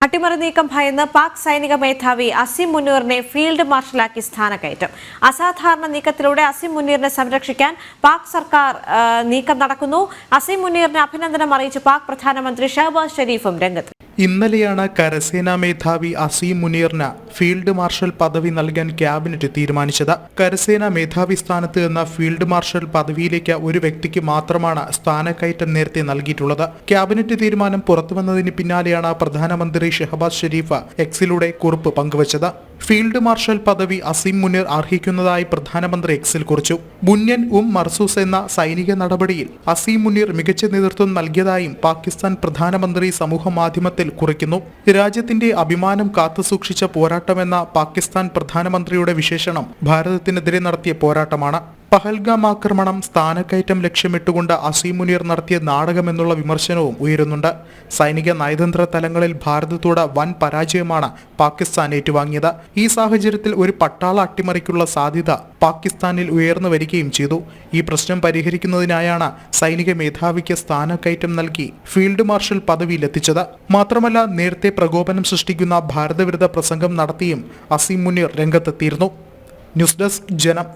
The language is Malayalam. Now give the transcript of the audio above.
അട്ടിമറി നീക്കം ഭയന്ന് പാക് സൈനിക മേധാവി അസീം മുനീറിനെ ഫീൽഡ് മാർഷലാക്കി സ്ഥാനക്കയറ്റം. അസാധാരണ നീക്കത്തിലൂടെ അസീം മുനീറിനെ സംരക്ഷിക്കാൻ പാക് സർക്കാർ നീക്കം നടക്കുന്നു. അസീം മുനീറിന് അഭിനന്ദനം അറിയിച്ച് പാക് പ്രധാനമന്ത്രി ഷഹബാസ് ഷെരീഫും രംഗത്ത്. ഇന്നലെയാണ് കരസേനാ മേധാവി അസീം മുനീറിന് ഫീൽഡ് മാർഷൽ പദവി നൽകാൻ ക്യാബിനറ്റ് തീരുമാനിച്ചത്. കരസേനാ മേധാവി സ്ഥാനത്ത് നിന്ന് ഫീൽഡ് മാർഷൽ പദവിയിലേക്ക് ഒരു വ്യക്തിക്ക് മാത്രമാണ് സ്ഥാനക്കയറ്റം നേരത്തെ നൽകിയിട്ടുള്ളത്. ക്യാബിനറ്റ് തീരുമാനം പുറത്തുവന്നതിന് പിന്നാലെയാണ് പ്രധാനമന്ത്രി ഷഹബാസ് ഷെരീഫ് എക്സിലൂടെ കുറിപ്പ് പങ്കുവച്ചത്. ഫീൽഡ് മാർഷൽ പദവി അസീം മുനീർ അർഹിക്കുന്നതായി പ്രധാനമന്ത്രി എക്സിൽ കുറിച്ചു. ബുന്യൻ മർസൂസ് എന്ന സൈനിക നടപടിയിൽ അസീം മുനീർ മികച്ച നേതൃത്വം നൽകിയതായും പാകിസ്ഥാൻ പ്രധാനമന്ത്രി സമൂഹ മാധ്യമത്തിൽ കുറിക്കുന്നു. രാജ്യത്തിന്റെ അഭിമാനം കാത്തുസൂക്ഷിച്ച പോരാട്ടമെന്ന പാകിസ്ഥാൻ പ്രധാനമന്ത്രിയുടെ വിശേഷണം ഭാരതത്തിനെതിരെ നടത്തിയ പോരാട്ടമാണ്. പഹൽഗാം ആക്രമണം സ്ഥാനക്കയറ്റം ലക്ഷ്യമിട്ടുകൊണ്ട് അസീം മുനീർ നടത്തിയ നാടകമെന്നുള്ള വിമർശനവും ഉയരുന്നുണ്ട്. സൈനിക നയതന്ത്ര തലങ്ങളിൽ ഭാരതത്തോട് വൻ പരാജയമാണ് പാകിസ്ഥാൻ ഏറ്റുവാങ്ങിയത്. ഈ സാഹചര്യത്തിൽ ഒരു പട്ടാള അട്ടിമറിക്കുള്ള സാധ്യത പാകിസ്ഥാനിൽ ഉയർന്നു വരികയും ചെയ്തു. ഈ പ്രശ്നം പരിഹരിക്കുന്നതിനായാണ് സൈനിക മേധാവിക്ക് സ്ഥാനക്കയറ്റം നൽകി ഫീൽഡ് മാർഷൽ പദവിയിലെത്തിച്ചത്. മാത്രമല്ല, നേരത്തെ പ്രകോപനം സൃഷ്ടിക്കുന്ന ഭാരതവിരുദ്ധ പ്രസംഗം നടത്തിയും അസീം മുനീർ രംഗത്തെത്തിയിരുന്നു. ന്യൂസ് ഡെസ്ക് ജനം.